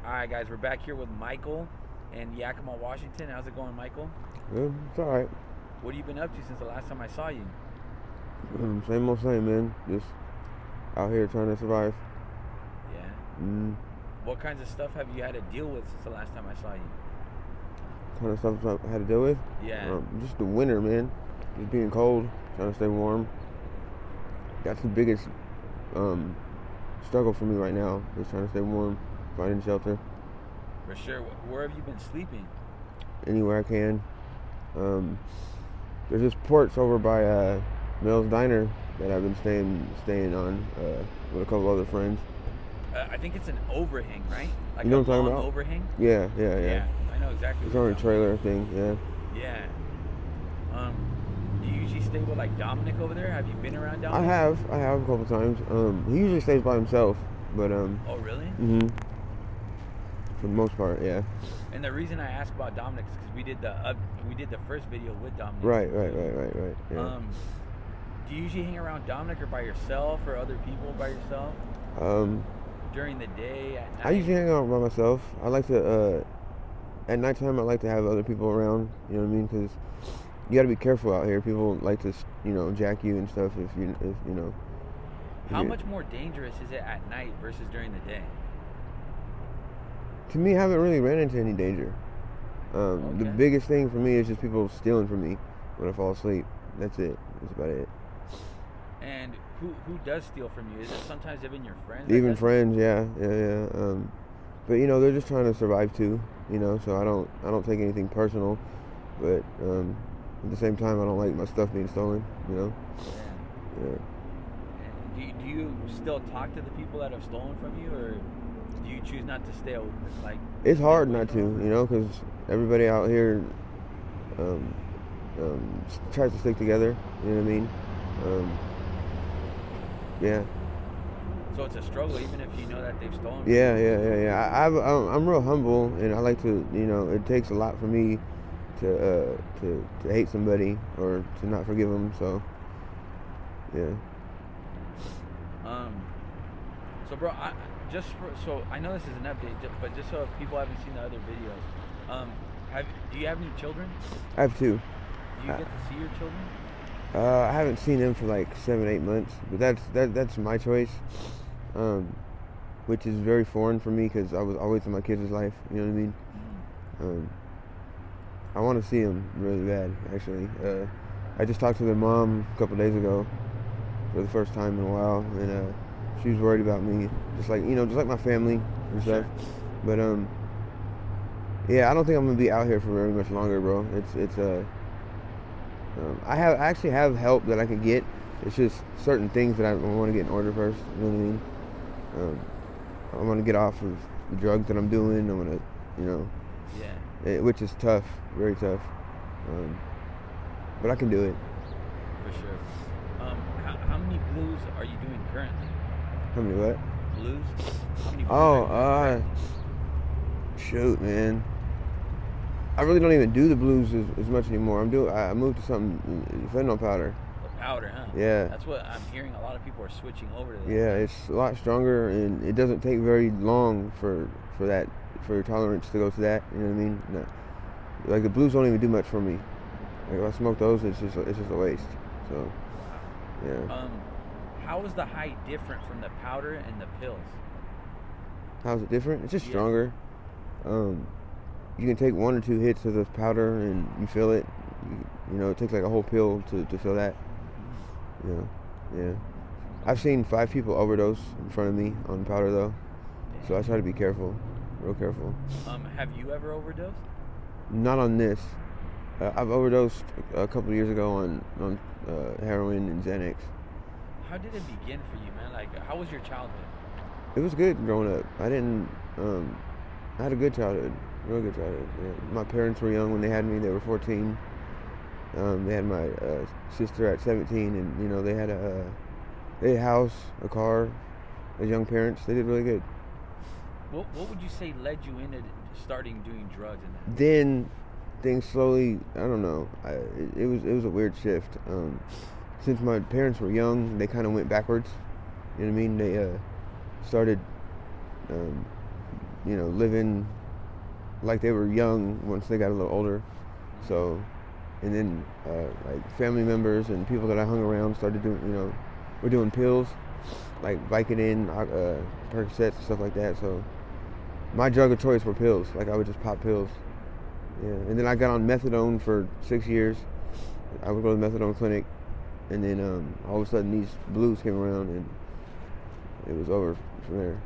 All right, guys, we're back here with Michael in Yakima, Washington. How's it going, Michael? Yeah, it's alright. What have you been up to since the last time I saw you? Same old same, man. Just out here trying to survive. Yeah. Mm, What kinds of stuff have you had to deal with since the last time I saw you? kind of stuff I had to deal with. Yeah. Just the winter, man. Just being cold, trying to stay warm. That's the biggest struggle for me right now. Is trying to stay warm, finding shelter For sure. Where have you been sleeping? anywhere I can. There's this porch over by Mel's Diner that I've been staying on with a couple other friends. I think it's an overhang, right? Like You know a what I'm talking long about? overhang. Yeah. I know exactly. It's what on you're a talking trailer thing. Yeah. about. Yeah. Do you usually stay with like Dominic over there? Have you been around I Dominic? have a couple times. He usually stays by himself, but Oh, really? for the most part, yeah. And the reason I asked about Dominic is because we did the first video with Dominic. Right. Yeah. Do you usually hang around Dominic or by yourself or other people by yourself during the day at night? I usually hang out by myself. I like to at nighttime. I like to have other people around. You know what I mean? Because you got to be careful out here. People like to, jack you and stuff. If you know. How much more dangerous is it at night versus during the day? To me, I haven't really ran into any danger. The Okay. biggest thing for me is just people stealing from me when I fall asleep. That's it. That's about it. And who does steal from you? Is it sometimes even your friends? that Even does it? friends, yeah. But they're just trying to survive too. So I don't take anything personal, but at the same time, I don't like my stuff being stolen. Yeah. Yeah. And do you still talk to the people that have stolen from you, or do you choose not to stay like? It's hard away not from to, them? because everybody out here tries to stick together. You know what I mean? Yeah. So it's a struggle, even if you know that they've stolen. From Yeah. you. I'm real humble, and I like to, it takes a lot for me to hate somebody or to not forgive them. So, yeah. So, bro, so I know this is an update, but just so if people haven't seen the other videos, do you have any children? I have two. Do you get to see your children? I haven't seen them for like 7-8 months, but that's my choice, which is very foreign for me because I was always in my kids' life. You know what I mean? I want to see them really bad, actually. I just talked to their mom a couple days ago for the first time in a while, and she was worried about me, just like my family and stuff. Sure. But yeah, I don't think I'm gonna be out here for very much longer, bro. I actually have help that I could get. It's just certain things that I want to get in order first. You know what I mean? I want to get off of the drugs that I'm doing. I want to, Yeah. which is tough, very tough. But I can do it. For sure. How many blues are you doing currently? How many what? Blues? How many blues are you doing Shoot, man. I really don't even do the blues as much anymore. I moved to something fentanyl powder. The powder, huh? Yeah. That's what I'm hearing. A lot of people are switching over to that. Yeah, it's a lot stronger, and it doesn't take very long for your tolerance to go to that. You know what I mean? No. Like the blues don't even do much for me. Like if I smoke those, it's just a waste. So, yeah. How is the high different from the powder and the pills? How's it different? It's just Yeah. stronger. You can take 1 or 2 hits of the powder and you feel it. It takes like a whole pill to feel that. Yeah. I've seen 5 people overdose in front of me on powder though, so I try to be careful, real careful. Have you ever overdosed? Not on this. I've overdosed a couple of years ago on heroin and Xanax. How did it begin for you, man? Like, how was your childhood? It was good growing up. I had a good childhood, real good childhood. Yeah. My parents were young when they had me. They were 14. They had my sister at 17, and they had a house, a car, as young parents. They did really good. What would you say led you into starting doing drugs and that? Then things slowly, I don't know. It was a weird shift. Since my parents were young, they kind of went backwards. You know what I mean? They started living like they were young once they got a little older. Mhm. So, and then like family members and people that I hung around started doing, we're doing pills, like Vicodin, Percocets, and stuff like that. So my drug of choice were pills. Like I would just pop pills. Yeah, and then I got on methadone for 6 years. I would go to the methadone clinic, and then all of a sudden these blues came around, and it was over from there.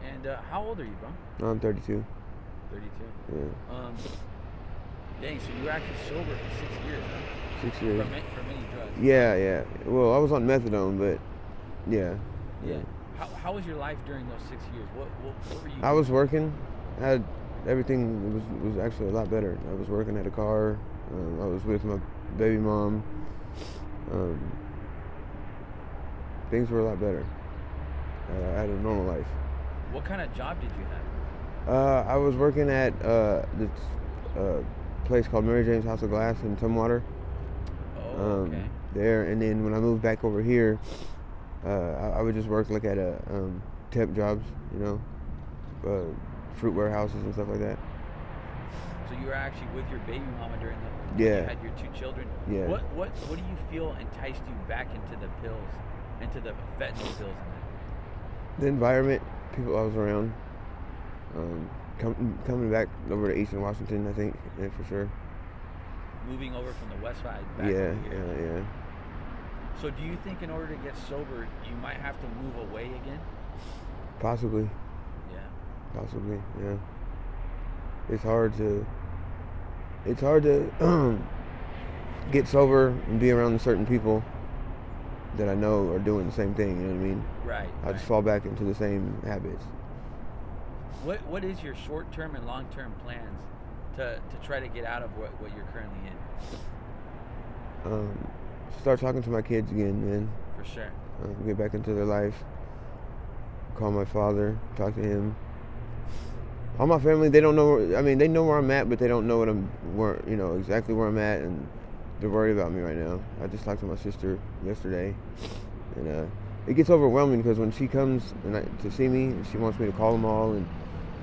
And how old are you, bro? Now I'm 32. 32. Yeah, Dang, so you were actually sober for 6 years, huh? 6 years. For many drugs. Yeah. Well, I was on methadone, but yeah. Yeah. How was your life during those 6 years? What were you I doing? was working. I had everything was actually a lot better. I was working at a car. I was with my baby mom. Things were a lot better. I had a normal life. What kind of job did you have? I was working at this place called Mary Jane's House of Glass in Tumwater. Oh, okay. There, and then when I moved back over here, I would just work like at a temp jobs, fruit warehouses and stuff like that. So you were actually with your baby mama during when Yeah. you had your 2 children. Yeah. What do you feel enticed you back into the pills, into the fentanyl pills and that? The environment, people I was around, coming back over to Eastern Washington, I think, yeah, for sure. Moving over from the west side back Yeah, over here. yeah. So do you think in order to get sober, you might have to move away again? Possibly, yeah. It's hard to get sober and be around certain people that I know are doing the same thing, you know what I mean? Right. I just fall back into the same habits. What is your short-term and long-term plans to try to get out of what you're currently in? Start talking to my kids again, man. For sure. Get back into their life. Call my father, talk to him. All my family, they don't know. They know where I'm at, but they don't know exactly where I'm at, and they're worried about me right now. I just talked to my sister yesterday, and it gets overwhelming because when she comes to see me, she wants me to call them all and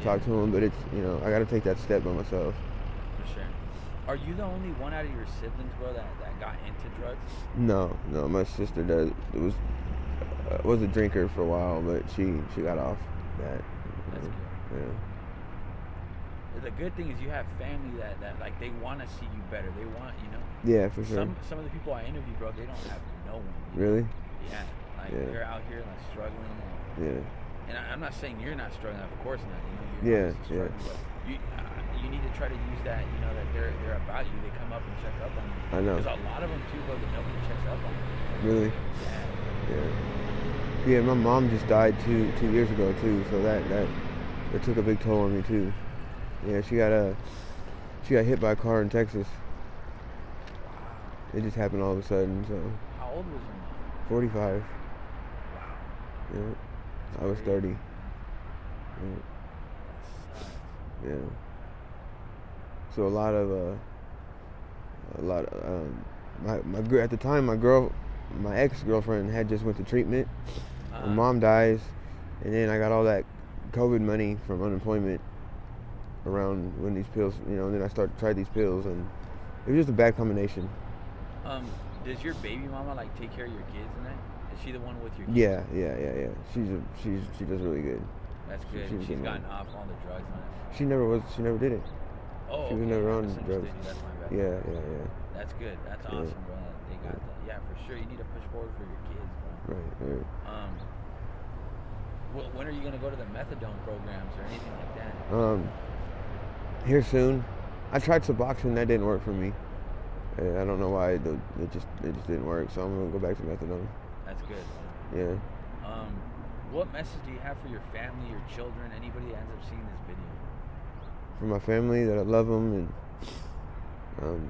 talk to them, but it's I got to take that step by myself. For sure. Are you the only one out of your siblings, bro, that got into drugs? No, my sister does. Was a drinker for a while, but she got off that. That's good. Yeah. The good thing is you have family that like they want to see you better. They want Yeah, for sure. Some of the people I interview, bro, they don't have no one. Really? Yeah. Like Yeah. they're out here like struggling. Yeah. And I'm not saying you're not struggling. Of course not. Yeah, You're struggling, but you need to try to use that. That they're about you. They come up and check up on you. I know. There's a lot of them too, bro, that nobody checks up on. Really? Yeah. Yeah, my mom just died 2 years ago too, so that took a big toll on me too. Yeah, she got hit by a car in Texas. It just happened all of a sudden. So. How old was your mom? 45. Wow. Yeah. I was 30. Yeah. That sucks. Yeah. So at the time my ex-girlfriend had just went to treatment. My mom dies, and then I got all that COVID money from unemployment around when these pills, and then I tried these pills, and it was just a bad combination. Does your baby mama like take care of your kids and that? Is she the one with your kids? Yeah. She does really good. That's good. She's gotten off all the drugs on it. She never did it. Oh, She was okay. never I on misunderstood drugs. you. That's my bad. Yeah. That's good. That's awesome, bro. That they got that. Yeah, for sure. You need to push forward for your kids, bro. Right. When are you gonna go to the methadone programs or anything like that? Here soon. I tried Suboxone, that didn't work for me. I don't know why. It just didn't work. So I'm gonna go back to methadone. That's good. Yeah. What message do you have for your family, your children, anybody that ends up seeing this video? For my family, that I love them, and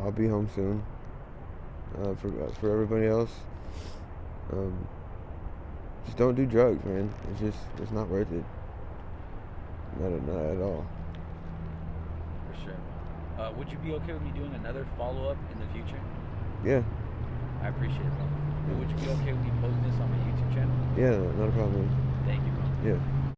I'll be home soon. For everybody else, just don't do drugs, man. It's not worth it. Not at all. For sure. Would you be okay with me doing another follow-up in the future? Yeah. I appreciate it, bro. Would you be okay with me posting this on my YouTube channel? Yeah, not a problem. Thank you, bro. Yeah.